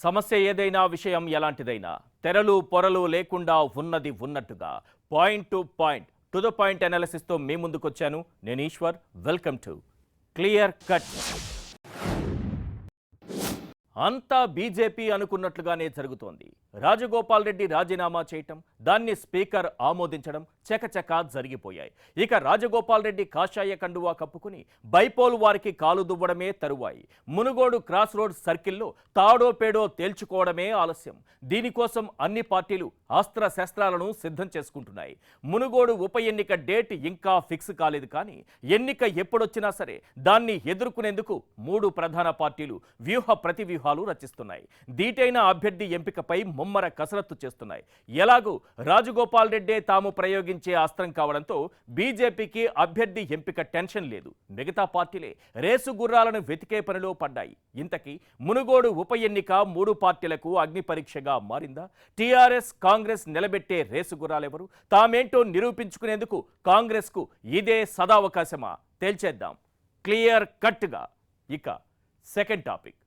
సమస్య ఏదైనా విషయం ఎలాంటిదైనా తెరలు పొరలు లేకుండా ఉన్నది ఉన్నట్టుగా point to the point analysis తో మీ ముందుకొచ్చాను నేను Eshwar. Welcome to clear cut. అంతా బీజేపీ అనుకున్నట్లుగానే జరుగుతోంది. రాజగోపాల్ రెడ్డి రాజీనామా చేయటం, దాన్ని స్పీకర్ ఆమోదించడం చకచకా జరిగిపోయాయి. ఇక రాజగోపాల్ రెడ్డి కాషాయ కండువా కప్పుకుని బైపోల్ వారికి కాలు దువ్వడమే తరువాయి. మునుగోడు క్రాస్ రోడ్ సర్కిల్లో తాడో పేడో తేల్చుకోవడమే ఆలస్యం. దీనికోసం అన్ని పార్టీలు అస్త్ర శస్త్రాలను సిద్ధం చేసుకుంటున్నాయి. మునుగోడు ఉప ఎన్నిక డేట్ ఇంకా ఫిక్స్ కాలేదు, కానీ ఎన్నిక ఎప్పుడొచ్చినా సరే దాన్ని ఎదుర్కొనేందుకు మూడు ప్రధాన పార్టీలు వ్యూహ ప్రతివ్యూహాలు రచిస్తున్నాయి. దీటైన అభ్యర్థి ఎంపికపై ముమ్మర కసరత్తు చేస్తున్నాయి. ఎలాగూ రాజగోపాల్ రెడ్డే తాము ప్రయోగించే అస్త్రం కావడంతో బీజేపీకి అభ్యర్థి ఎంపిక టెన్షన్ లేదు. మిగతా పార్టీలే రేసు గుర్రాలను వెతికే పనిలో పడ్డాయి. ఇంతకీ మునుగోడు ఉప ఎన్నిక మూడు పార్టీలకు అగ్ని పరీక్షగా మారిందా? టీఆర్ఎస్ కాంగ్రెస్ నిలబెట్టే రేసు గుర్రాలెవరు? తామేంటో నిరూపించుకునేందుకు కాంగ్రెస్కు ఇదే సదావకాశమా? తేల్చేద్దాం క్లియర్ కట్గా. ఇక సెకండ్ టాపిక్,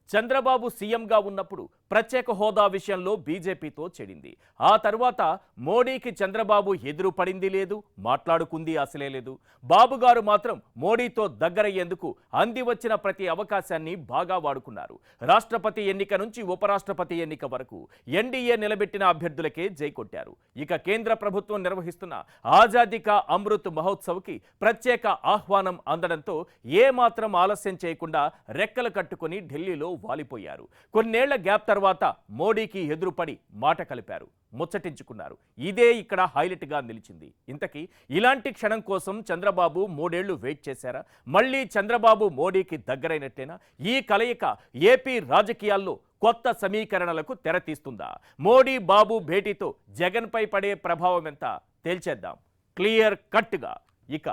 చంద్రబాబు సీఎంగా ఉన్నప్పుడు ప్రత్యేక హోదా విషయంలో బీజేపీతో చెడింది. ఆ తర్వాత మోడీకి చంద్రబాబు ఎదురు పడింది లేదు, మాట్లాడుకుంది అసలే లేదు. బాబు గారు మాత్రం మోడీతో దగ్గరయ్యేందుకు అంది వచ్చిన ప్రతి అవకాశాన్ని బాగా వాడుకున్నారు. రాష్ట్రపతి ఎన్నిక నుంచి ఉపరాష్ట్రపతి ఎన్నిక వరకు ఎన్డీఏ నిలబెట్టిన అభ్యర్థులకే జై కొట్టారు. ఇక కేంద్ర ప్రభుత్వం నిర్వహిస్తున్న ఆజాదీ కా అమృత్ మహోత్సవ్కి ప్రత్యేక ఆహ్వానం అందడంతో ఏమాత్రం ఆలస్యం చేయకుండా రెక్కలు కట్టుకుని ఢిల్లీలో వాలిపోయారు. కొన్నేళ్ల గ్యాప్ తర్వాత మోడీకి ఎదురుపడి మాట కలిపారు, ముచ్చటించుకున్నారు. ఇదే ఇక్కడ హైలైట్గా నిలిచింది. ఇంతకీ ఇలాంటి క్షణం కోసం చంద్రబాబు 3 ఏళ్లు వెయిట్ చేశారా? మళ్ళీ చంద్రబాబు మోడీకి దగ్గరైనట్టేనా? ఈ కలయిక ఏపీ రాజకీయాల్లో కొత్త సమీకరణలకు తెరతీస్తుందా? మోడీ బాబు భేటీతో జగన్పై పడే ప్రభావం ఎంత? తేల్చేద్దాం క్లియర్ కట్గా. ఇక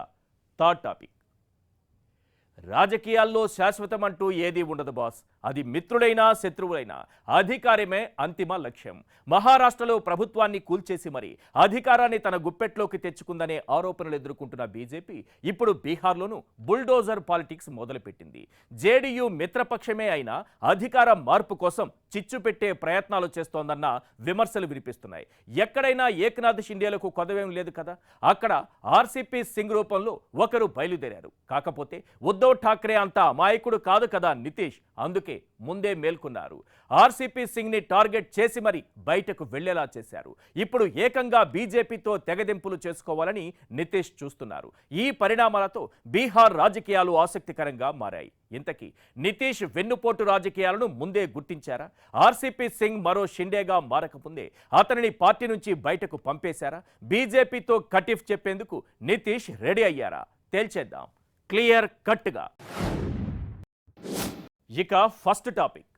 థర్డ్ టాపిక్, రాజకీయాల్లో శాశ్వతం అంటూ ఏదీ ఉండదు బాస్. అది మిత్రుడైనా శత్రువులైనా అధికారమే అంతిమ లక్ష్యం. మహారాష్ట్రలో ప్రభుత్వాన్ని కూల్చేసి మరి అధికారాన్ని తన గుప్పెట్లోకి తెచ్చుకుందనే ఆరోపణలు ఎదుర్కొంటున్న బీజేపీ ఇప్పుడు బీహార్లోనూ బుల్డోజర్ పాలిటిక్స్ మొదలుపెట్టింది. జేడీయూ మిత్రపక్షమే అయినా అధికార మార్పు కోసం చిచ్చు పెట్టే ప్రయత్నాలు చేస్తోందన్న విమర్శలు వినిపిస్తున్నాయి. ఎక్కడైనా ఏక్నాథ్ షిండేలకు కొదవేం లేదు కదా. అక్కడ ఆర్సీపీ సింగ్ రూపంలో ఒకరు బయలుదేరారు. కాకపోతే ఉద్ధవ్ ఠాక్రే అంత అమాయకుడు కాదు కదా నితీష్. అందుకే ముందే మేల్కొన్నారు. ఆర్సీపీ సింగ్ ని టార్గెట్ చేసి మరి బయటకు వెళ్లేలా చేశారు. ఇప్పుడు ఏకంగా బీజేపీతో తెగదెంపులు చేసుకోవాలని నితీష్ చూస్తున్నారు. ఈ పరిణామాలతో బీహార్ రాజకీయాలు ఆసక్తికరంగా మారాయి. ఇంతకీ నితీష్ వెన్నుపోటు రాజకీయాలను ముందే గుర్తించారా? ఆర్సీపీ సింగ్ మరో షిండేగా మారకముందే అతనిని పార్టీ నుంచి బయటకు పంపేశారా? బీజేపీతో కటిఫ్ చెప్పేందుకు నితీష్ రెడీ అయ్యారా? తేల్చేద్దాం క్లియర్ కట్గా. ఇక ఫస్ట్ టాపిక్,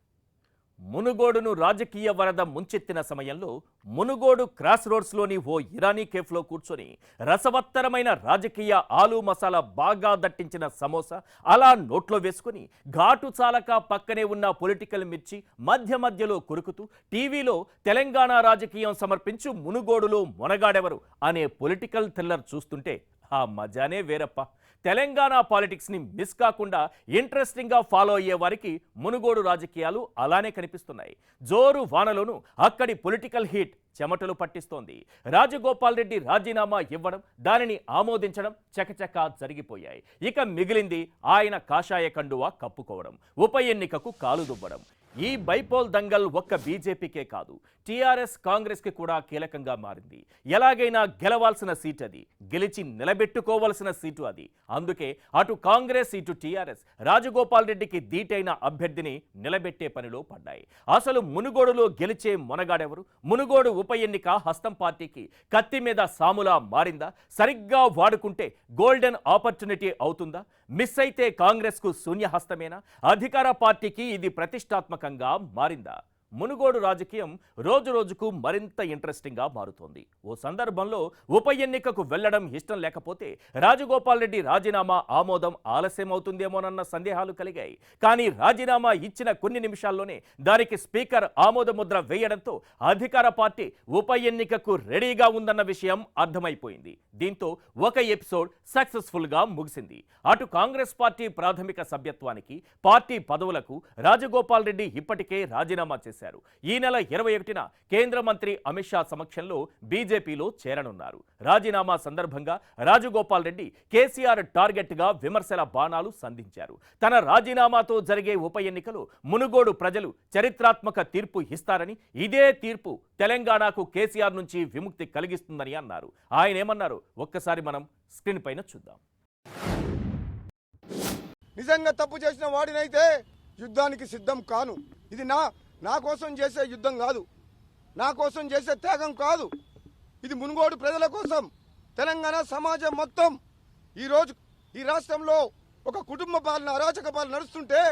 మునుగోడును రాజకీయ వరద ముంచెత్తిన సమయంలో మునుగోడు క్రాస్ రోడ్స్లోని ఓ ఇరానీ కేఫ్లో కూర్చొని రసవత్తరమైన రాజకీయ ఆలు మసాలా బాగా దట్టించిన సమోసా అలా నోట్లో వేసుకుని ఘాటు చాలక పక్కనే ఉన్న పొలిటికల్ మిర్చి మధ్య మధ్యలో కొరుకుతూ టీవీలో తెలంగాణ రాజకీయం సమర్పించు మునుగోడులో మొనగాడెవరు అనే పొలిటికల్ థ్రిల్లర్ చూస్తుంటే ఆ మజానే వేరప్ప. తెలంగాణ పాలిటిక్స్ని మిస్ కాకుండా ఇంట్రెస్టింగ్గా ఫాలో అయ్యే వారికి మునుగోడు రాజకీయాలు అలానే కనిపిస్తున్నాయి. జోరు వానలోనూ అక్కడి పొలిటికల్ హీట్ చెమటలు పట్టిస్తోంది. రాజగోపాల్ రెడ్డి రాజీనామా ఇవ్వడం, దానిని ఆమోదించడం చకచకా జరిగిపోయాయి. ఇక మిగిలింది ఆయన కాషాయ కండువా కప్పుకోవడం, ఉప ఎన్నికకు కాలు దువ్వడం. ఈ బైపోల్ దంగల్ ఒక్క బీజేపీకే కాదు, టీఆర్ఎస్ కాంగ్రెస్కి కూడా కీలకంగా మారింది. ఎలాగైనా గెలవాల్సిన సీట్ అది, గెలిచి నిలబెట్టుకోవాల్సిన సీటు అది. అందుకే అటు కాంగ్రెస్ ఇటు టీఆర్ఎస్ రాజగోపాల్ రెడ్డికి దీటైన అభ్యర్థిని నిలబెట్టే పనిలో పడ్డాయి. అసలు మునుగోడులో గెలిచే మొనగాడెవరు? మునుగోడు ఉప ఎన్నిక హస్తం పార్టీకి కత్తి మీద సాములా మారిందా? సరిగ్గా వాడుకుంటే గోల్డెన్ ఆపర్చునిటీ అవుతుందా? మిస్ అయితే కాంగ్రెస్కు శూన్యహస్తమేనా? అధికార పార్టీకి ఇది ప్రతిష్టాత్మకంగా మారిందా? మునుగోడు రాజకీయం రోజు రోజుకు మరింత ఇంట్రెస్టింగ్గా మారుతోంది. ఓ సందర్భంలో ఉప ఎన్నికకు వెళ్లడం ఇష్టం లేకపోతే రాజగోపాల్ రెడ్డి రాజీనామా ఆమోదం ఆలస్యమవుతుందేమోనన్న సందేహాలు కలిగాయి. కానీ రాజీనామా ఇచ్చిన కొన్ని నిమిషాల్లోనే దానికి స్పీకర్ ఆమోద ముద్ర వేయడంతో అధికార పార్టీ ఉప ఎన్నికకు రెడీగా ఉందన్న విషయం అర్థమైపోయింది. దీంతో ఒక ఎపిసోడ్ సక్సెస్ఫుల్ గా ముగిసింది. అటు కాంగ్రెస్ పార్టీ ప్రాథమిక సభ్యత్వానికి, పార్టీ పదవులకు రాజగోపాల్ రెడ్డి ఇప్పటికే రాజీనామా చేశారు. ఈ నెల 21న కేంద్ర మంత్రి అమిత్ షా సమక్షంలో బీజేపీలో చేరనున్నారు. రాజీనామా సందర్భంగా రాజగోపాల్ రెడ్డి కేసీఆర్ టార్గెట్ గా విమర్శల బాణాలు సంధించారు. తన రాజీనామాతో జరిగే ఉప ఎన్నికలో మునుగోడు ప్రజలు చరిత్రాత్మక తీర్పు ఇస్తారని, ఇదే తీర్పు తెలంగాణకు కేసీఆర్ నుంచి విముక్తి కలిగిస్తుందని అన్నారు. ఆయన ఏమన్నారు ఒక్కసారి మనం స్క్రీన్ పైన చూద్దాం. నిజంగా తప్పు చేసిన వాడినైతే యుద్ధానికి సిద్ధం కాను. ఇది నా కోసం చేసే యుద్ధం కాదు, నా కోసం చేసే త్యాగం కాదు. ఇది మునుగోడు ప్రజల కోసం, తెలంగాణ సమాజం మొత్తం. ఈరోజు ఈ రాష్ట్రంలో ఒక కుటుంబ పాలన, అరాచక పాలన నడుస్తుంటే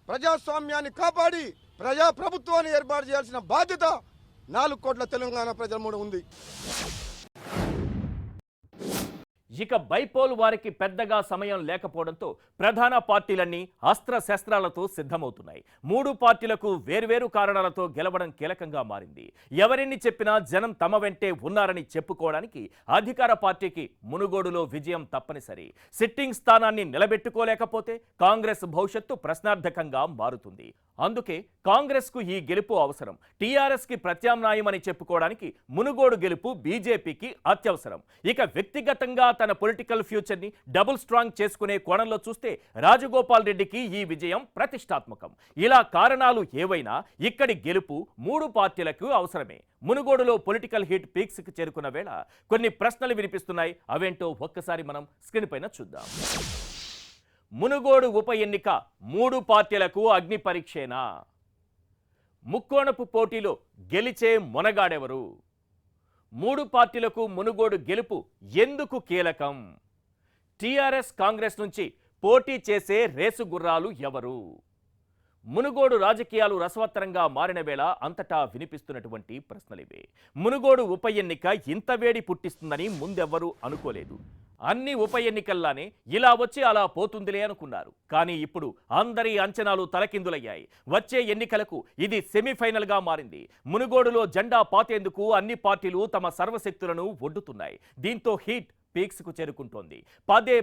ప్రజాస్వామ్యాన్ని కాపాడి ప్రజా ప్రభుత్వాన్ని ఏర్పాటు చేయాల్సిన బాధ్యత 4 కోట్ల తెలంగాణ ప్రజల మీద ఉంది. ఇక బైపోల్ వారికి పెద్దగా సమయం లేకపోవడంతో ప్రధాన పార్టీలన్నీ అస్త్రశస్త్రాలతో సిద్ధమవుతున్నాయి. 3 పార్టీలకు వేర్వేరు కారణాలతో గెలవడం కీలకంగా మారింది. ఎవరిని చెప్పినా జనం తమ వెంటే ఉన్నారని చెప్పుకోవడానికి అధికార పార్టీకి మునుగోడులో విజయం తప్పనిసరి. సిట్టింగ్ స్థానాన్ని నిలబెట్టుకోలేకపోతే కాంగ్రెస్ భవిష్యత్తు ప్రశ్నార్థకంగా మారుతుంది. అందుకే కాంగ్రెస్కు ఈ గెలుపు అవసరం. టీఆర్ఎస్కి ప్రత్యామ్నాయం అని చెప్పుకోవడానికి మునుగోడు గెలుపు బీజేపీకి అత్యవసరం. ఇక వ్యక్తిగతంగా తన పొలిటికల్ ఫ్యూచర్ని డబుల్ స్ట్రాంగ్ చేసుకునే కోణంలో చూస్తే రాజగోపాల్ రెడ్డికి ఈ విజయం ప్రతిష్టాత్మకం. ఇలా కారణాలు ఏవైనా ఇక్కడి గెలుపు 3 పార్టీలకు అవసరమే. మునుగోడులో పొలిటికల్ హీట్ పీక్స్కి చేరుకున్న వేళ కొన్ని ప్రశ్నలు వినిపిస్తున్నాయి. అవేంటో ఒక్కసారి మనం స్క్రీన్ పైన చూద్దాం. మునుగోడు ఉప ఎన్నిక 3 పార్టీలకు అగ్ని పరీక్షేనా? ముక్కోణపు పోటీలో గెలిచే మొనగాడెవరు? 3 పార్టీలకు మునుగోడు గెలుపు ఎందుకు కీలకం? టీఆర్ఎస్ కాంగ్రెస్ నుంచి పోటీ చేసే రేసు గుర్రాలు ఎవరు? మునుగోడు రాజకీయాలు రసవత్తరంగా మారిన వేళ అంతటా వినిపిస్తున్నటువంటి ప్రశ్నలివే. మునుగోడు ఉప ఎన్నిక ఇంత వేడి పుట్టిస్తుందని ముందెవ్వరూ అనుకోలేదు. అన్ని ఉప ఎన్నికల్లానే ఇలా వచ్చి అలా పోతుందిలే అనుకున్నారు. కానీ ఇప్పుడు అందరి అంచనాలు తలకిందులయ్యాయి. వచ్చే ఎన్నికలకు ఇది సెమీఫైనల్గా మారింది. మునుగోడులో జెండా పాతేందుకు అన్ని పార్టీలు తమ సర్వశక్తులను ఒడ్డుతున్నాయి. దీంతో హీట్ పీక్స్కు చేరుకుంటోంది.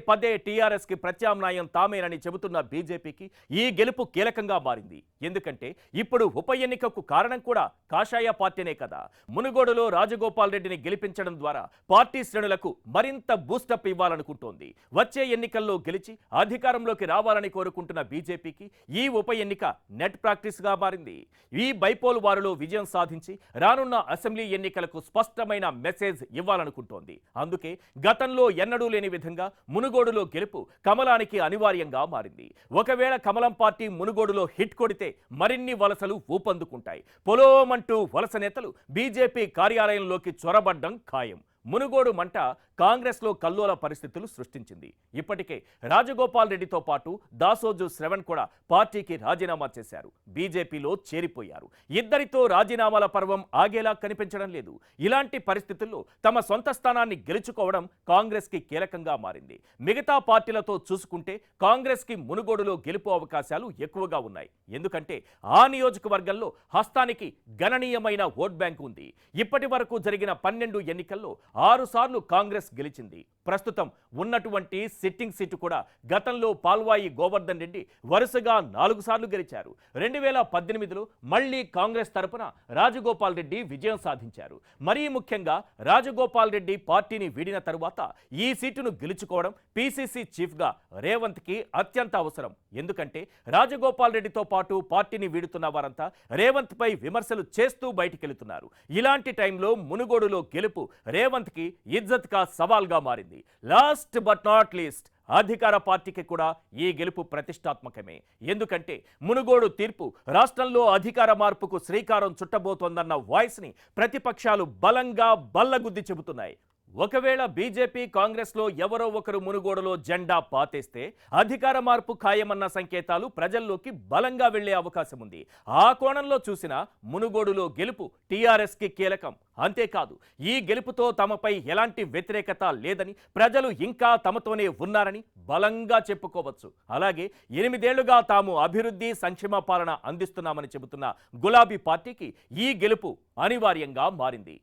పదే టీఆర్ఎస్కి ప్రత్యామ్నాయం తామేనని చెబుతున్న బీజేపీకి ఈ గెలుపు కీలకంగా మారింది. ఎందుకంటే ఇప్పుడు ఉప ఎన్నికకు కారణం కూడా కాషాయ పార్టీనే కదా. మునుగోడులో రాజగోపాల్ రెడ్డిని గెలిపించడం ద్వారా పార్టీ శ్రేణులకు మరింత బూస్టప్ ఇవ్వాలనుకుంటోంది. వచ్చే ఎన్నికల్లో గెలిచి అధికారంలోకి రావాలని కోరుకుంటున్న బీజేపీకి ఈ ఉప ఎన్నిక నెట్ ప్రాక్టీస్గా మారింది. ఈ బైపోల్ వారులో విజయం సాధించి రానున్న అసెంబ్లీ ఎన్నికలకు స్పష్టమైన మెసేజ్ ఇవ్వాలనుకుంటోంది. అందుకే గతంలో ఎన్నడూ లేని విధంగా మునుగోడులో గెలుపు కమలానికి అనివార్యంగా మారింది. ఒకవేళ కమలం పార్టీ మునుగోడులో హిట్ కొడితే మరిన్ని వలసలు ఊపందుకుంటాయి. పొలోమంటూ వలస నేతలు బీజేపీ కార్యాలయంలోకి చొరబడ్డం ఖాయం. మునుగోడు మంట కాంగ్రెస్లో కల్లోల పరిస్థితులు సృష్టించింది. ఇప్పటికే రాజగోపాల్ రెడ్డితో పాటు దాసోజు శ్రవణ్ కూడా పార్టీకి రాజీనామా చేశారు. బీజేపీలో చేరిపోయారు. ఇద్దరితో రాజీనామాల పర్వం ఆగేలా కనిపించడం లేదు. ఇలాంటి పరిస్థితుల్లో తమ సొంత స్థానాన్ని గెలుచుకోవడం కాంగ్రెస్కి కీలకంగా మారింది. మిగతా పార్టీలతో చూసుకుంటే కాంగ్రెస్కి మునుగోడులో గెలుపు అవకాశాలు ఎక్కువగా ఉన్నాయి. ఎందుకంటే ఆ నియోజకవర్గంలో హస్తానికి గణనీయమైన ఓట్ బ్యాంక్ ఉంది. ఇప్పటి వరకు జరిగిన 12 ఎన్నికల్లో 6 సార్లు కాంగ్రెస్ గెలిచింది. ప్రస్తుతం ఉన్నటువంటి సిట్టింగ్ సీటు కూడా గతంలో పాల్వాయి గోవర్ధన్ రెడ్డి వరుసగా 4 సార్లు గెలిచారు. 2018లో మళ్లీ కాంగ్రెస్ తరపున రాజగోపాల్ రెడ్డి విజయం సాధించారు. మరీ ముఖ్యంగా రాజగోపాల్ రెడ్డి పార్టీని వీడిన తరువాత ఈ సీటును గెలుచుకోవడం పీసీసీ చీఫ్గా రేవంత్కి అత్యంత అవసరం. ఎందుకంటే రాజగోపాల్ రెడ్డితో పాటు పార్టీని వీడుతున్న వారంతా రేవంత్ పై విమర్శలు చేస్తూ బయటికెళ్తున్నారు. ఇలాంటి టైంలో మునుగోడులో గెలుపు రేవంత్కి ఇజ్జత్ కా సవాల్గా మారింది. లాస్ట్ బట్ నాట్ లీస్ట్ అధికార పార్టీకి కూడా ఈ గెలుపు ప్రతిష్టాత్మకమే. ఎందుకంటే మునుగోడు తీర్పు రాష్ట్రంలో అధికార మార్పుకు శ్రీకారం చుట్టబోతోందన్న వాయిస్ని ప్రతిపక్షాలు బలంగా బల్లగుద్ది చెబుతున్నాయి. ఒకవేళ బీజేపీ కాంగ్రెస్లో ఎవరో ఒకరు మునుగోడులో జెండా పాతేస్తే అధికార మార్పు ఖాయమన్న సంకేతాలు ప్రజల్లోకి బలంగా వెళ్లే అవకాశం ఉంది. ఆ కోణంలో చూసిన మునుగోడులో గెలుపు టీఆర్ఎస్కి కీలకం. అంతేకాదు, ఈ గెలుపుతో తమపై ఎలాంటి వ్యతిరేకత లేదని, ప్రజలు ఇంకా తమతోనే ఉన్నారని బలంగా చెప్పుకోవచ్చు. అలాగే 8 ఏళ్లుగా తాము అభివృద్ధి సంక్షేమ పాలన అందిస్తున్నామని చెబుతున్న గులాబీ పార్టీకి ఈ గెలుపు అనివార్యంగా మారింది.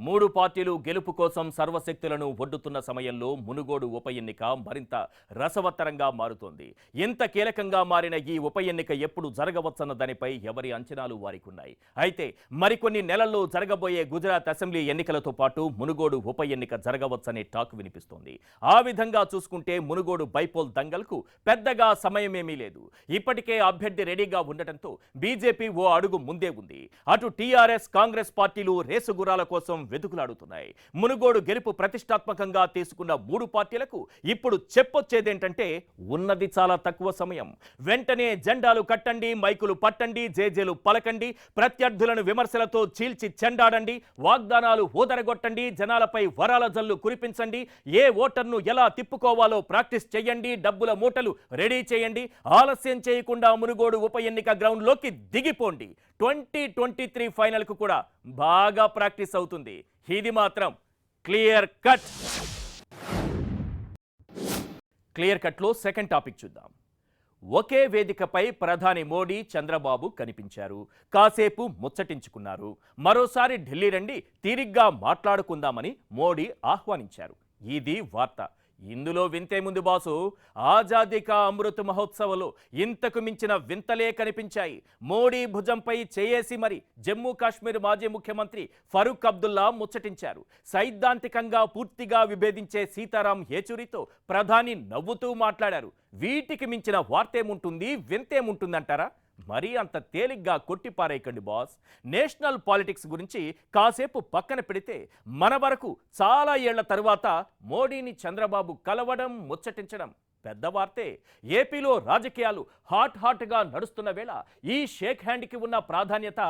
3 పార్టీలు గెలుపు కోసం సర్వశక్తులను ఒడ్డుతున్న సమయంలో మునుగోడు ఉప ఎన్నిక మరింత రసవత్తరంగా మారుతోంది. ఇంత కీలకంగా మారిన ఈ ఉప ఎన్నిక ఎప్పుడు జరగవచ్చన్న దానిపై ఎవరి అంచనాలు వారికి ఉన్నాయి. అయితే మరికొన్ని నెలల్లో జరగబోయే గుజరాత్ అసెంబ్లీ ఎన్నికలతో పాటు మునుగోడు ఉప ఎన్నిక జరగవచ్చనే టాక్ వినిపిస్తోంది. ఆ విధంగా చూసుకుంటే మునుగోడు బైపోల్ దంగల్కు పెద్దగా సమయమేమీ లేదు. ఇప్పటికే అభ్యర్థి రెడీగా ఉండటంతో బీజేపీ ఓ అడుగు ముందే ఉంది. అటు టీఆర్ఎస్, కాంగ్రెస్ పార్టీలు రేసు గుర్రాల కోసం వెతుకులాడుతున్నాయి. మునుగోడు గెలుపు ప్రతిష్టాత్మకంగా తీసుకున్న 3 పార్టీలకు ఇప్పుడు చెప్పొచ్చేదేంటంటే ఉన్నది చాలా తక్కువ సమయం. వెంటనే జెండాలు కట్టండి, మైకులు పట్టండి, జేజేలు పలకండి, ప్రత్యర్థులను విమర్శలతో చీల్చి చెండాడండి, వాగ్దానాలు ఊదరగొట్టండి, జనాలపై వరాల జల్లు కురిపించండి, ఏ ఓటర్ను ఎలా తిప్పుకోవాలో ప్రాక్టీస్ చేయండి, డబ్బుల మూటలు రెడీ చేయండి, ఆలస్యం చేయకుండా మునుగోడు ఉప ఎన్నిక గ్రౌండ్లోకి దిగిపోండి. 2023 ఫైనల్కు కూడా బాగా ప్రాక్టీస్ అవుతుంది. ఇది మాత్రం క్లియర్ కట్లో సెకండ్ టాపిక్ చూద్దాం. ఒకే వేదికపై ప్రధాని మోడీ, చంద్రబాబు కనిపించారు. కాసేపు ముచ్చటించుకున్నారు. మరోసారి ఢిల్లీ రండి, తీరిగ్గా మాట్లాడుకుందామని మోడీ ఆహ్వానించారు. ఇది వార్త. ఇందులో వింతే ముందు బాసు, ఆజాదీ కా అమృత్ మహోత్సవంలో ఇంతకు మించిన వింతలే కనిపించాయి. మోడీ భుజంపై చేయేసి మరి జమ్మూ కాశ్మీర్ మాజీ ముఖ్యమంత్రి ఫరూక్ అబ్దుల్లా ముచ్చటించారు. సైద్ధాంతికంగా పూర్తిగా విభేదించే సీతారాం యేచూరితో ప్రధాని నవ్వుతూ మాట్లాడారు. వీటికి మించిన వార్తేముంటుంది, వింతేముంటుందంటారా? మరీ అంత తేలిగ్గా కొట్టిపారేయకండి బాస్. నేషనల్ పాలిటిక్స్ గురించి కాసేపు పక్కన పెడితే మన వరకు చాలా ఏళ్ల తరువాత మోడీని చంద్రబాబు కలవడం, ముచ్చటించడం పెద్ద వార్తే. ఏపీలో రాజకీయాలు హాట్గా నడుస్తున్న వేళ ఈ షేక్ హ్యాండ్కి ఉన్న ప్రాధాన్యత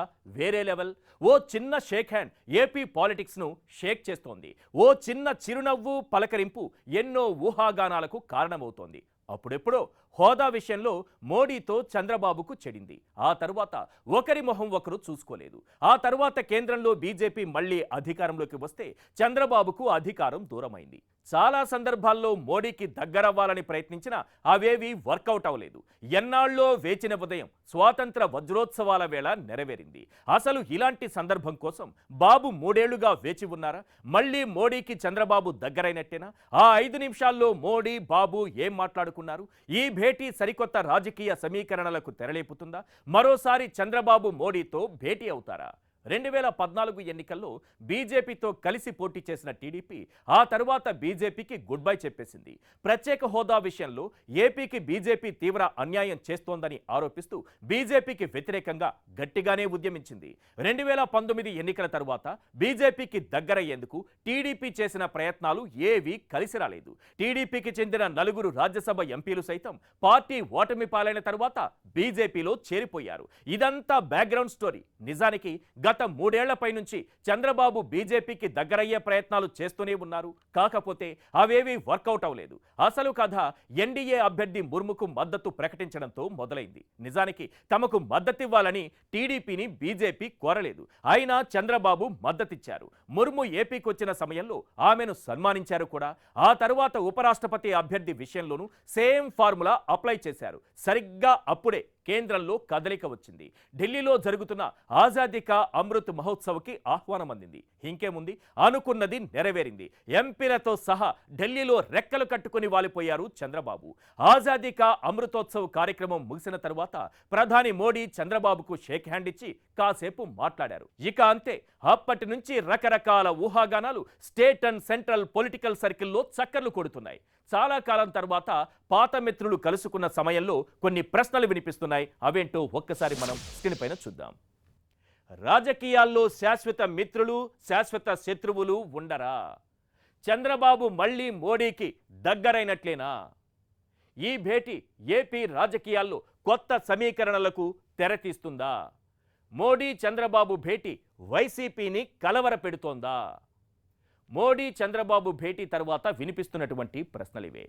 వేరే లెవెల్. ఓ చిన్న షేక్ హ్యాండ్ ఏపీ పాలిటిక్స్ను షేక్ చేస్తోంది. ఓ చిన్న చిరునవ్వు, పలకరింపు ఎన్నో ఊహాగానాలకు కారణమవుతోంది. అప్పుడెప్పుడో హోదా విషయంలో మోడీతో చంద్రబాబుకు చెడింది. ఆ తరువాత ఒకరి మొహం ఒకరు చూసుకోలేదు. ఆ తరువాత కేంద్రంలో బీజేపీ మళ్లీ అధికారంలోకి వస్తే చంద్రబాబుకు అధికారం దూరమైంది. చాలా సందర్భాల్లో మోడీకి దగ్గరవ్వాలని ప్రయత్నించినా అవేవి వర్కౌట్ అవ్వలేదు. ఎన్నాళ్ళో వేచిన ఉదయం స్వాతంత్ర వజ్రోత్సవాల వేళ నెరవేరింది. అసలు ఇలాంటి సందర్భం కోసం బాబు 3 ఏళ్లుగా వేచి ఉన్నారా? మళ్లీ మోడీకి చంద్రబాబు దగ్గరైనట్టేనా? ఆ 5 నిమిషాల్లో మోడీ, బాబు ఏం మాట్లాడుకున్నారు? ఈ భేటీ సరికొత్త రాజకీయ సమీకరణలకు తెరలేపుతుందా? మరోసారి చంద్రబాబు మోడీతో భేటీ అవుతారా? 2014 ఎన్నికల్లో బీజేపీతో కలిసి పోటీ చేసిన టీడీపీ ఆ తరువాత బీజేపీకి గుడ్ బై చెప్పేసింది. ప్రత్యేక హోదా విషయంలో ఏపీకి బీజేపీ తీవ్ర అన్యాయం చేస్తోందని ఆరోపిస్తూ బీజేపీకి వ్యతిరేకంగా గట్టిగానే ఉద్యమించింది. 2019 ఎన్నికల తరువాత బీజేపీకి దగ్గరయ్యేందుకు టీడీపీ చేసిన ప్రయత్నాలు ఏవీ కలిసి రాలేదు. టీడీపీకి చెందిన 4 రాజ్యసభ ఎంపీలు సైతం పార్టీ ఓటమి పాలైన తరువాత బీజేపీలో చేరిపోయారు. ఇదంతా బ్యాక్గ్రౌండ్ స్టోరీ. నిజానికి గత 3 ఏళ్లపై నుంచి చంద్రబాబు బీజేపీకి దగ్గరయ్యే ప్రయత్నాలు చేస్తూనే ఉన్నారు. కాకపోతే అవేవీ వర్కౌట్ అవ్వలేదు. అసలు కథ ఎన్డీఏ అభ్యర్థి ముర్ముకు మద్దతు ప్రకటించడంతో మొదలైంది. నిజానికి తమకు మద్దతివ్వాలని టీడీపీని బీజేపీ కోరలేదు. అయినా చంద్రబాబు మద్దతిచ్చారు. ముర్ము ఏపీకి వచ్చిన సమయంలో ఆమెను సన్మానించారు కూడా. ఆ తరువాత ఉపరాష్ట్రపతి అభ్యర్థి విషయంలోనూ సేమ్ ఫార్ములా అప్లై చేశారు. సరిగ్గా అప్పుడే కేంద్రంలో కదలిక వచ్చింది. ఢిల్లీలో జరుగుతున్న ఆజాదీ కా అమృత్ మహోత్సవ్కి ఆహ్వానం అందింది. ఇంకేముంది, అనుకున్నది నెరవేరింది. ఎంపీలతో సహా ఢిల్లీలో రెక్కలు కట్టుకుని వాలిపోయారు చంద్రబాబు. ఆజాదీ కా అమృతోత్సవ్ కార్యక్రమం ముగిసిన తరువాత ప్రధాని మోడీ చంద్రబాబుకు షేక్ హ్యాండ్ ఇచ్చి కాసేపు మాట్లాడారు. ఇక అంతే. అప్పటి నుంచి రకరకాల ఊహాగానాలు స్టేట్ అండ్ సెంట్రల్ పొలిటికల్ సర్కిల్లో చక్కర్లు కొడుతున్నాయి. చాలా కాలం తర్వాత పాత మిత్రులు కలుసుకున్న సమయంలో కొన్ని ప్రశ్నలు వినిపిస్తున్నాయి. అవేంటో ఒక్కసారి మనం స్క్రీన్ పైన చూద్దాం. రాజకీయాల్లో శాశ్వత మిత్రులు, శాశ్వత శత్రువులు ఉండరా? చంద్రబాబు మళ్ళీ మోడీకి దగ్గరైనట్లేనా? ఈ భేటీ ఏపీ రాజకీయాల్లో కొత్త సమీకరణలకు తెరతీస్తుందా? మోడీ చంద్రబాబు భేటీ వైసీపీని కలవరపెడుతోందా? మోడీ చంద్రబాబు భేటీ తర్వాత వినిపిస్తున్నటువంటి ప్రశ్నలివే.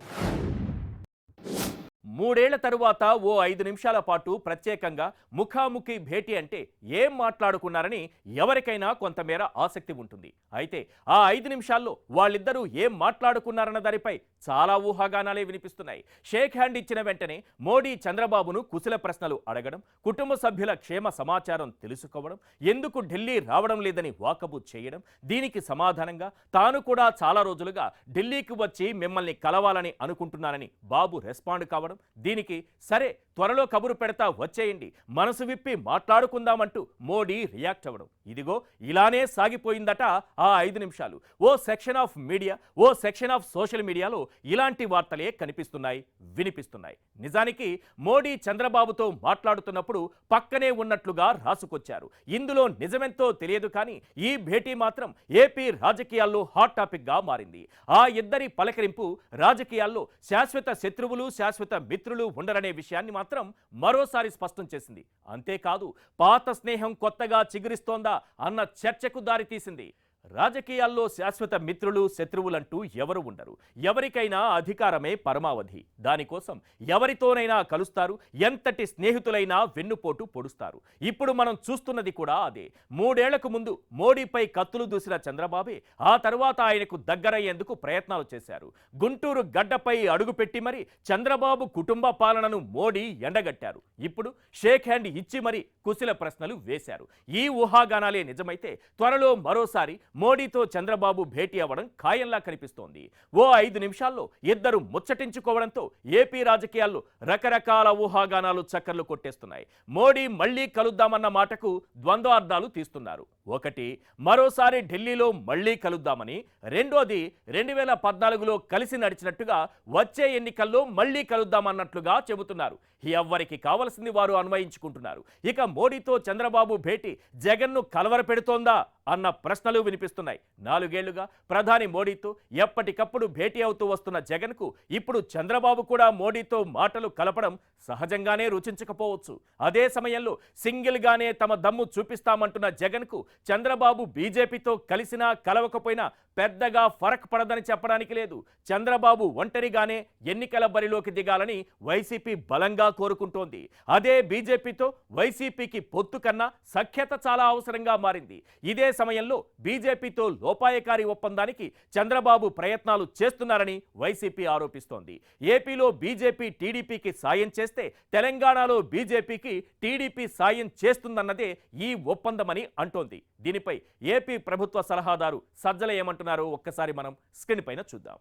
3 ఏళ్ల తరువాత ఓ 5 నిమిషాల పాటు ప్రత్యేకంగా ముఖాముఖి భేటీ అంటే ఏం మాట్లాడుకున్నారని ఎవరికైనా కొంతమేర ఆసక్తి ఉంటుంది. అయితే ఆ 5 నిమిషాల్లో వాళ్ళిద్దరూ ఏం మాట్లాడుకున్నారన్న దానిపై చాలా ఊహాగానాలే వినిపిస్తున్నాయి. షేక్ హ్యాండ్ ఇచ్చిన వెంటనే మోడీ చంద్రబాబును కుశల ప్రశ్నలు అడగడం, కుటుంబ సభ్యుల క్షేమ సమాచారం తెలుసుకోవడం, ఎందుకు ఢిల్లీ రావడం లేదని వాకబు చేయడం, దీనికి సమాధానంగా తాను కూడా చాలా రోజులుగా ఢిల్లీకి వచ్చి మిమ్మల్ని కలవాలని అనుకుంటున్నానని బాబు రెస్పాండ్ కావడం, దీనికి సరే త్వరలో కబురు పెడతా వచ్చేయండి, మనసు విప్పి మాట్లాడుకుందామంటూ మోడీ రియాక్ట్ అవ్వడం, ఇదిగో ఇలానే సాగిపోయిందట ఆ 5 నిమిషాలు. ఓ సెక్షన్ ఆఫ్ మీడియా, ఓ సెక్షన్ ఆఫ్ సోషల్ మీడియాలో ఇలాంటి వార్తలే కనిపిస్తున్నాయి, వినిపిస్తున్నాయి. నిజానికి మోడీ చంద్రబాబుతో మాట్లాడుతున్నప్పుడు పక్కనే ఉన్నట్లుగా రాసుకొచ్చారు. ఇందులో నిజమెంతో తెలియదు, కానీ ఈ భేటీ మాత్రం ఏపీ రాజకీయాల్లో హాట్ టాపిక్ గా మారింది. ఆ ఇద్దరి పలకరింపు రాజకీయాల్లో శాశ్వత శత్రువులు, శాశ్వత మిత్రులు ఉండరనే విషయాన్ని మాత్రం మరోసారి స్పష్టం చేసింది. అంతేకాదు, పాత స్నేహం కొత్తగా చిగురిస్తోందా అన్న చర్చకు దారితీసింది. రాజకీయాల్లో శాశ్వత మిత్రులు, శత్రువులంటూ ఎవరు ఉండరు. ఎవరికైనా అధికారమే పరమావధి. దానికోసం ఎవరితోనైనా కలుస్తారు, ఎంతటి స్నేహితులైనా వెన్నుపోటు పొడుస్తారు. ఇప్పుడు మనం చూస్తున్నది కూడా అదే. 3 ఏళ్లకు ముందు మోడీపై కత్తులు దూసిన చంద్రబాబే ఆ తర్వాత ఆయనకు దగ్గరయ్యేందుకు ప్రయత్నాలు చేశారు. గుంటూరు గడ్డపై అడుగుపెట్టి మరి చంద్రబాబు కుటుంబ పాలనను మోడీ ఎండగట్టారు. ఇప్పుడు షేక్ హ్యాండ్ ఇచ్చి మరి కుశల ప్రశ్నలు వేశారు. ఈ ఊహాగానాలే నిజమైతే త్వరలో మరోసారి మోడీతో చంద్రబాబు భేటీ అవ్వడం ఖాయంలా కనిపిస్తోంది. ఓ 5 నిమిషాల్లో ఇద్దరు ముచ్చటించుకోవడంతో ఏపీ రాజకీయాల్లో రకరకాల ఊహాగానాలు చక్కర్లు కొట్టేస్తున్నాయి. మోడీ మళ్లీ కలుద్దామన్న మాటకు ద్వంద్వార్థాలు తీస్తున్నారు. ఒకటి, మరోసారి ఢిల్లీలో మళ్లీ కలుద్దామని. రెండోది, 2014లో కలిసి నడిచినట్టుగా వచ్చే ఎన్నికల్లో మళ్లీ కలుద్దామన్నట్లుగా చెబుతున్నారు. ఎవ్వరికి కావలసింది వారు అన్వయించుకుంటున్నారు. ఇక మోడీతో చంద్రబాబు భేటీ జగన్ను కలవరపెడుతోందా అన్న ప్రశ్నలు వినిపిస్తున్నాయి. 4 ఏళ్లుగా ప్రధాని మోడీతో ఎప్పటికప్పుడు భేటీ అవుతూ వస్తున్న జగన్కు ఇప్పుడు చంద్రబాబు కూడా మోడీతో మాటలు కలపడం సహజంగానే రుచించకపోవచ్చు. అదే సమయంలో సింగిల్గానే తమ దమ్ము చూపిస్తామంటున్న జగన్కు చంద్రబాబు బీజేపీతో కలిసినా కలవకపోయినా పెద్దగా ఫరక్ పడదని చెప్పడానికి లేదు. చంద్రబాబు ఒంటరిగానే ఎన్నికల బరిలోకి దిగాలని వైసీపీ బలంగా కోరుకుంటోంది. అదే బీజేపీతో వైసీపీకి పొత్తు కన్నా సఖ్యత చాలా అవసరంగా మారింది. ఇదే సమయంలో బీజేపీతో లోపాయకారి ఒప్పందానికి చంద్రబాబు ప్రయత్నాలు చేస్తున్నారని వైసీపీ ఆరోపిస్తోంది. ఏపీలో బీజేపీ టీడీపీకి సాయం చేస్తే తెలంగాణలో బీజేపీకి టీడీపీ సాయం చేస్తుందన్నదే ఈ ఒప్పందమని అంటోంది. దీనిపై ఏపీ ప్రభుత్వ సలహాదారు సజ్జల ఏమంటున్నారో ఒక్కసారి మనం స్క్రీన్ పైన చూద్దాం.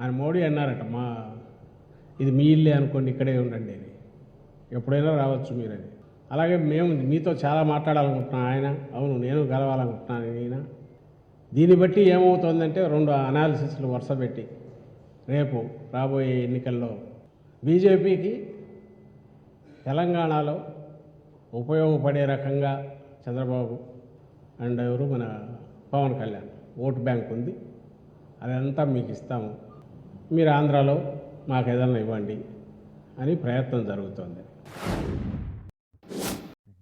ఆయన మోడీ అన్నారట, ఇది మీ ఇల్లే అనుకోండి, ఇక్కడే ఉండండి అని, ఎప్పుడైనా రావచ్చు మీరని. అలాగే మేము మీతో చాలా మాట్లాడాలనుకుంటున్నాం ఆయన, అవును నేను కలవాలనుకుంటున్నాను ఈయన. దీన్ని బట్టి ఏమవుతుందంటే 2 అనాలిసిస్లు వరుస పెట్టి రేపు రాబోయే ఎన్నికల్లో బీజేపీకి తెలంగాణలో ఉపయోగపడే రకంగా చంద్రబాబు అండ్ ఎవరు మన పవన్ కళ్యాణ్ ఓటు బ్యాంక్ ఉంది, అదంతా మీకు ఇస్తాము, మీరు ఆంధ్రాలో మాకు ఏదైనా ఇవ్వండి అని ప్రయత్నం జరుగుతోంది.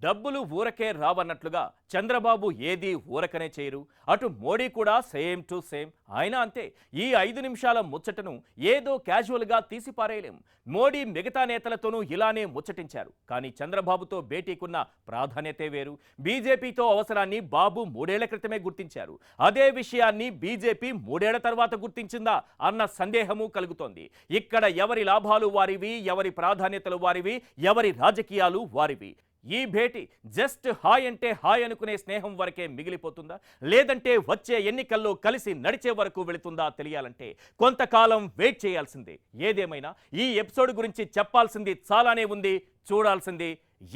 డబ్బులు ఊరకే రావన్నట్లుగా చంద్రబాబు ఏది ఊరకనే చేయరు. అటు మోడీ కూడా సేమ్ టు సేమ్. ఆయన అంతే. ఈ 5 నిమిషాల ముచ్చటను ఏదో క్యాజువల్గా తీసిపారేయలేం. మోడీ మిగతా నేతలతోనూ ఇలానే ముచ్చటించారు. కానీ చంద్రబాబుతో భేటీకున్న ప్రాధాన్యతే వేరు. బీజేపీతో అవసరాన్ని బాబు 3 ఏళ్ల క్రితమే గుర్తించారు. అదే విషయాన్ని బీజేపీ 3 ఏళ్ల తర్వాత గుర్తించిందా అన్న సందేహము కలుగుతోంది. ఇక్కడ ఎవరి లాభాలు వారివి, ఎవరి ప్రాధాన్యతలు వారివి, ఎవరి రాజకీయాలు వారివి. ఈ భేటీ జస్ట్ హాయ్ అంటే హాయ్ అనుకునే స్నేహం వరకే మిగిలిపోతుందా, లేదంటే వచ్చే ఎన్నికల్లో కలిసి నడిచే వరకు వెళుతుందా తెలియాలంటే కొంతకాలం వెయిట్ చేయాల్సిందే. ఏదేమైనా ఈ ఎపిసోడ్ గురించి చెప్పాల్సింది చాలానే ఉంది, చూడాల్సింది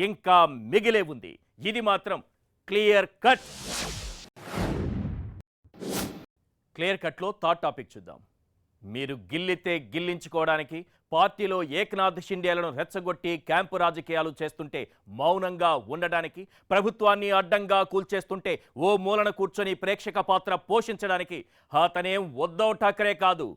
ఇంకా మిగిలే ఉంది. ఇది మాత్రం క్లియర్ కట్లో థాట్ టాపిక్ చూద్దాం. మీరు గిల్లితే గిల్లించుకోవడానికి, పార్టీలో ఏక్నాథ్ షిండేలను రెచ్చగొట్టి క్యాంపు రాజకీయాలు చేస్తుంటే మౌనంగా ఉండడానికి, ప్రభుత్వాన్ని అడ్డంగా కూల్చేస్తుంటే ఓ మూలన కూర్చొని ప్రేక్షక పాత్ర పోషించడానికి అతనేం ఉద్ధవ్ ఠాకరే కాదు,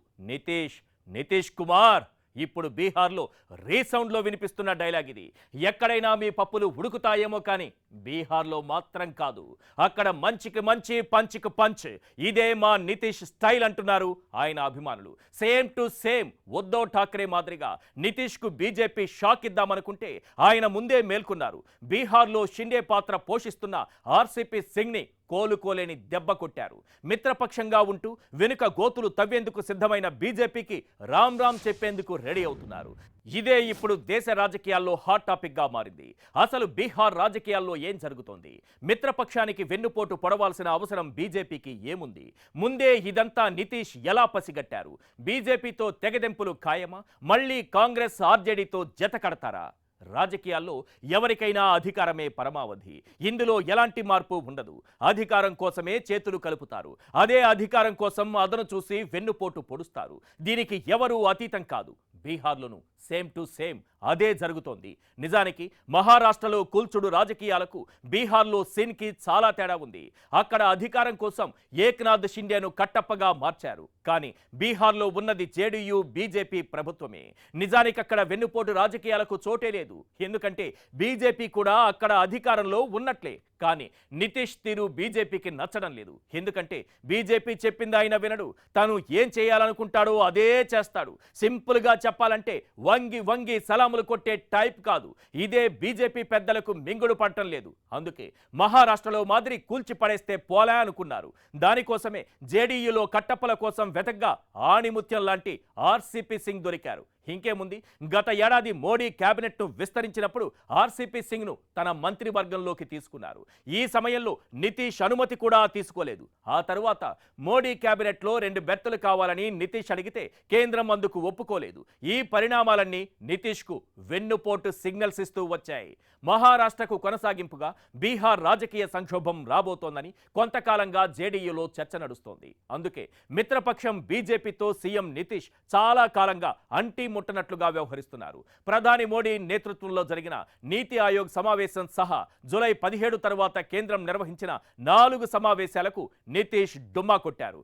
నితీష్ కుమార్. ఇప్పుడు బీహార్లో రీసౌండ్లో వినిపిస్తున్న డైలాగ్ ఇది. ఎక్కడైనా మీ పప్పులు ఉడుకుతాయేమో కానీ బీహార్లో మాత్రం కాదు. అక్కడ మంచికి మంచి, పంచికి పంచ్. ఇదే మా నితీష్ స్టైల్ అంటున్నారు ఆయన అభిమానులు. Same to same Uddhav Thackeray మాదిరిగా నితీష్కు బీజేపీ షాక్ ఇద్దామనుకుంటే ఆయన ముందే మేల్కొన్నారు. బీహార్లో షిండే పాత్ర పోషిస్తున్న ఆర్సీపీ సింగ్ని కోలుకోలేని దెబ్బ కొట్టారు. మిత్రపక్షంగా ఉంటూ వెనుక గోతులు తవ్వేందుకు సిద్ధమైన బీజేపీకి రామ్ రామ్ చెప్పేందుకు రెడీ అవుతున్నారు. ఇదే ఇప్పుడు దేశ రాజకీయాల్లో హాట్ టాపిక్ గా మారింది. అసలు బీహార్ రాజకీయాల్లో ఏం జరుగుతోంది? మిత్రపక్షానికి వెన్నుపోటు పొడవాల్సిన అవసరం బీజేపీకి ఏముంది? ముందే ఇదంతా నితీష్ ఎలా పసిగట్టారు? బీజేపీతో తెగదెంపులు ఖాయమా? మళ్ళీ కాంగ్రెస్ ఆర్జేడీతో జత కడతారా? రాజకీయాల్లో ఎవరికైనా అధికారమే పరమావధి. ఇందులో ఎలాంటి మార్పు ఉండదు. అధికారం కోసమే చేతులు కలుపుతారు. అదే అధికారం కోసం అదను చూసి వెన్నుపోటు పొడుస్తారు. దీనికి ఎవరూ అతీతం కాదు. బీహార్లోనూ సేమ్ టు సేమ్ అదే జరుగుతోంది. నిజానికి మహారాష్ట్రలో కూల్చుడు రాజకీయాలకు బీహార్లో సీన్కి చాలా తేడా ఉంది. అక్కడ అధికారం కోసం ఏక్నాథ్ షిండేను కట్టప్పగా మార్చారు. కానీ బీహార్లో ఉన్నది జేడీయూ బీజేపీ ప్రభుత్వమే. నిజానికి అక్కడ వెన్నుపోటు రాజకీయాలకు చోటే లేదు. ఎందుకంటే బీజేపీ కూడా అక్కడ అధికారంలో ఉన్నట్లే. కానీ నితీష్ తీరు బీజేపీకి నచ్చడం లేదు. ఎందుకంటే బీజేపీ చెప్పింది ఆయన వినడు. తాను ఏం చేయాలనుకుంటాడో అదే చేస్తాడు. సింపుల్గా చెప్పాలంటే వంగి వంగి సలాములు కొట్టే టైప్ కాదు. ఇదే బీజేపీ పెద్దలకు మింగుడు పడటం లేదు. అందుకే మహారాష్ట్రలో మాదిరి కూల్చి పడేస్తే పోలే అనుకున్నారు. దానికోసమే జేడీయూలో కట్టప్పల కోసం వెతగ్గా ఆణిముత్యం లాంటి ఆర్సీపీ సింగ్ దొరికారు. ఇంకేముంది, గత ఏడాది మోడీ క్యాబినెట్ను విస్తరించినప్పుడు ఆర్సీపీ సింగ్ను తన మంత్రివర్గంలోకి తీసుకున్నారు. ఈ సమయంలో నితీష్ అనుమతి కూడా తీసుకోలేదు. ఆ తరువాత మోడీ క్యాబినెట్లో 2 బెర్తులు కావాలని నితీష్ అడిగితే కేంద్రం అందుకు ఒప్పుకోలేదు. ఈ పరిణామాలన్నీ నితీష్కు వెన్నుపోటు సిగ్నల్స్ ఇస్తూ వచ్చాయి. మహారాష్ట్రకు కొనసాగింపుగా బీహార్ రాజకీయ సంక్షోభం రాబోతోందని కొంతకాలంగా జేడీయూలో చర్చ నడుస్తోంది. అందుకే మిత్రపక్షం బీజేపీతో సీఎం నితీష్ చాలా కాలంగా అంటీ ముట్టనట్లుగా వ్యవహరిస్తున్నారు. ప్రధాని మోడీ నేతృత్వంలో జరిగిన నీతి ఆయోగ్ సమావేశం సహా జూలై 17 తర్వాత కేంద్రం నిర్వహించిన 4 సమావేశాలకు నితీష్ డుమ్మా కొట్టారు.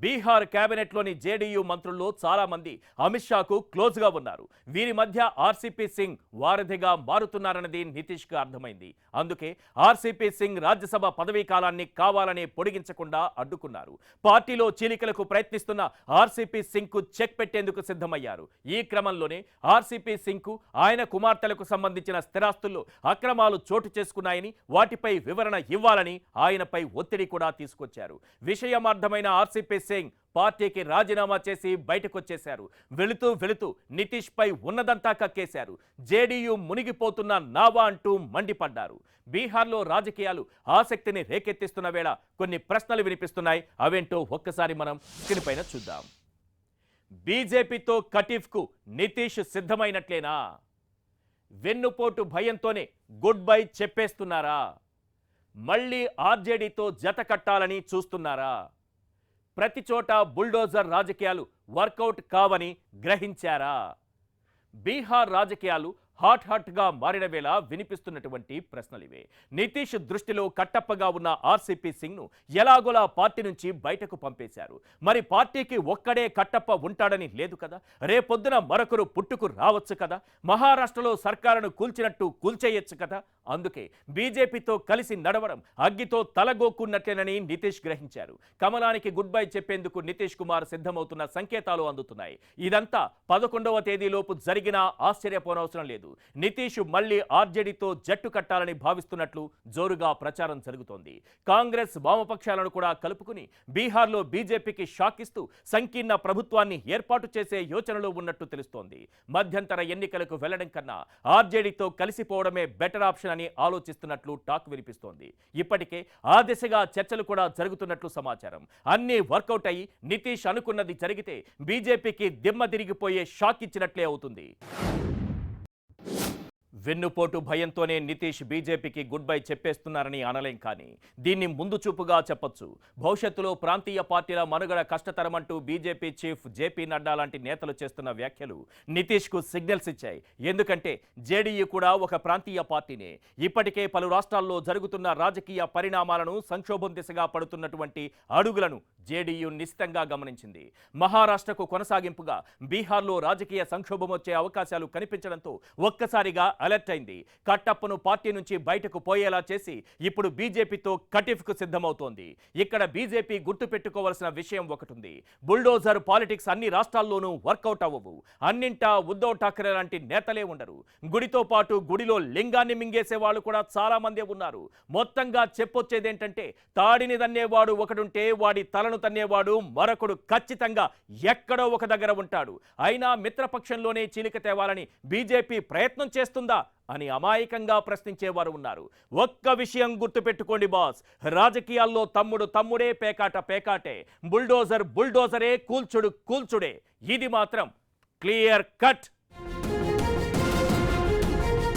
బీహార్ కేబినెట్లోని జేడీయూ మంత్రుల్లో చాలా మంది అమిత్ షాకు క్లోజ్గా ఉన్నారు. వీరి మధ్య ఆర్సీపీ సింగ్ వారధిగా మారుతున్నారన్నది నితీష్కు అర్థమైంది. అందుకే ఆర్సీపీ సింగ్ రాజ్యసభ పదవీ కాలాన్ని కావాలని పొడిగించకుండా అడ్డుకున్నారు. పార్టీలో చీలికలకు ప్రయత్నిస్తున్న ఆర్సీపీ సింగ్కు చెక్ పెట్టేందుకు సిద్ధమయ్యారు. ఈ క్రమంలోనే ఆర్సీపీ సింగ్కు ఆయన కుమార్తెలకు సంబంధించిన స్థిరాస్తుల్లో అక్రమాలు చోటు చేసుకున్నాయని, వాటిపై వివరణ ఇవ్వాలని ఆయనపై ఒత్తిడి కూడా తీసుకొచ్చారు. విషయమార్థమైన ఆర్సీపీ సింగ్ పార్టీకి రాజీనామా చేసి బయటకొచ్చేశారు. వెళుతూ నితీష్ పై ఉన్నదంతా కక్కేశారు. జేడీయూ మునిగిపోతున్న నావా అంటూ మండిపడ్డారు. బీహార్లో రాజకీయాలు ఆసక్తిని రేకెత్తిస్తున్న వేళ కొన్ని ప్రశ్నలు వినిపిస్తున్నాయి. అవేంటో ఒక్కసారి మనం స్క్రీన్ పైన చూద్దాం. బీజేపీతో కటీఫ్కు నితీష్ సిద్ధమైనట్లేనా? వెన్నుపోటు భయంతోనే గుడ్ బై చెప్పేస్తున్నారా? మళ్ళీ ఆర్జేడీతో జత కట్టాలని చూస్తున్నారా? ప్రతి చోట బుల్డోజర్ రాజకీయాలు వర్కౌట్ కావని గ్రహించారా? బీహార్ రాజకీయాలు హాట్గా మారిన వేళ వినిపిస్తున్నటువంటి ప్రశ్నలివే. నితీష్ దృష్టిలో కట్టప్పగా ఉన్న ఆర్సీపీ సింగ్ను ఎలాగోలా పార్టీ నుంచి బయటకు పంపేశారు. మరి పార్టీకి ఒక్కడే కట్టప్ప ఉంటాడని లేదు కదా. రేపొద్దున మరొకరు పుట్టుకు రావచ్చు కదా. మహారాష్ట్రలో సర్కారును కూల్చినట్టు కూల్చేయచ్చు కదా. అందుకే బీజేపీతో కలిసి నడవడం అగ్గితో తలగోక్కున్నట్లేనని నితీష్ గ్రహించారు. కమలానికి గుడ్ బై చెప్పేందుకు నితీష్ కుమార్ సిద్ధమవుతున్న సంకేతాలు అందుతున్నాయి. ఇదంతా 11వ తేదీలోపు జరిగినా ఆశ్చర్యపోనవసరం లేదు. నితీష్ మళ్లీ ఆర్జేడీతో జట్టు కట్టాలని భావిస్తున్నట్లు జోరుగా ప్రచారం జరుగుతోంది. కాంగ్రెస్ వామపక్షాలను కూడా కలుపుకుని బీహార్లో బీజేపీకి షాక్ ఇస్తూ సంకీర్ణ ప్రభుత్వాన్ని ఏర్పాటు చేసే యోచనలో ఉన్నట్టు తెలుస్తోంది. మధ్యంతర ఎన్నికలకు వెళ్లడం కన్నా ఆర్జేడీతో కలిసిపోవడమే బెటర్ ఆప్షన్ అని ఆలోచిస్తున్నట్లు టాక్ వినిపిస్తోంది. ఇప్పటికే ఆ దిశగా చర్చలు కూడా జరుగుతున్నట్లు సమాచారం. అన్నీ వర్కౌట్ అయ్యి నితీష్ అనుకున్నది జరిగితే బీజేపీకి దిమ్మ తిరిగిపోయే షాక్ ఇచ్చినట్లే అవుతుంది. వెన్నుపోటు భయంతోనే నితీష్ బీజేపీకి గుడ్ బై చెప్పేస్తున్నారని అనలేం. కానీ దీన్ని ముందు చూపుగా చెప్పొచ్చు. భవిష్యత్తులో ప్రాంతీయ పార్టీల మనుగడ కష్టతరమంటూ బీజేపీ చీఫ్ జేపీ నడ్డా లాంటి నేతలు చేస్తున్న వ్యాఖ్యలు నితీష్కు సిగ్నల్స్ ఇచ్చాయి. ఎందుకంటే జేడీయూ కూడా ఒక ప్రాంతీయ పార్టీనే. ఇప్పటికే పలు రాష్ట్రాల్లో జరుగుతున్న రాజకీయ పరిణామాలను, సంక్షోభం దిశగా పడుతున్నటువంటి అడుగులను జేడీయూ నిశితంగా గమనించింది. మహారాష్ట్రకు కొనసాగింపుగా బీహార్లో రాజకీయ సంక్షోభం వచ్చే అవకాశాలు కనిపించడంతో ఒక్కసారిగా అలర్ట్ అయింది. కట్టప్పను పార్టీ నుంచి బయటకు పోయేలా చేసి ఇప్పుడు బీజేపీతో కటిఫ్కు సిద్ధమవుతోంది. ఇక్కడ బీజేపీ గుర్తుపెట్టుకోవాల్సిన విషయం ఒకటుంది. బుల్డోజర్ పాలిటిక్స్ అన్ని రాష్ట్రాల్లోనూ వర్కౌట్ అవ్వవు. అన్నింటా ఉద్ధవ్ ఠాక్రే లాంటి నేతలే ఉండరు. గుడితో పాటు గుడిలో లింగాన్ని మింగేసే వాళ్ళు కూడా చాలా మందే ఉన్నారు. మొత్తంగా చెప్పొచ్చేదేంటంటే తాడిని తన్నేవాడు ఒకడుంటే వాడి తలను తన్నేవాడు మరొకడు ఖచ్చితంగా ఎక్కడో ఒక దగ్గర ఉంటాడు. అయినా మిత్రపక్షంలోనే చీలిక తేవాలని బీజేపీ ప్రయత్నం చేస్తుందా అని అమాయకంగా ప్రశ్నించేవారు ఉన్నారు. ఒక్క విషయం గుర్తుపెట్టుకోండి బాస్, రాజకీయాల్లో తమ్ముడు తమ్ముడే, పేకాట పేకాటే, బుల్డోజర్ బుల్డోజరే, కూల్చుడు కూల్చుడే. ఇది మాత్రం క్లియర్ కట్.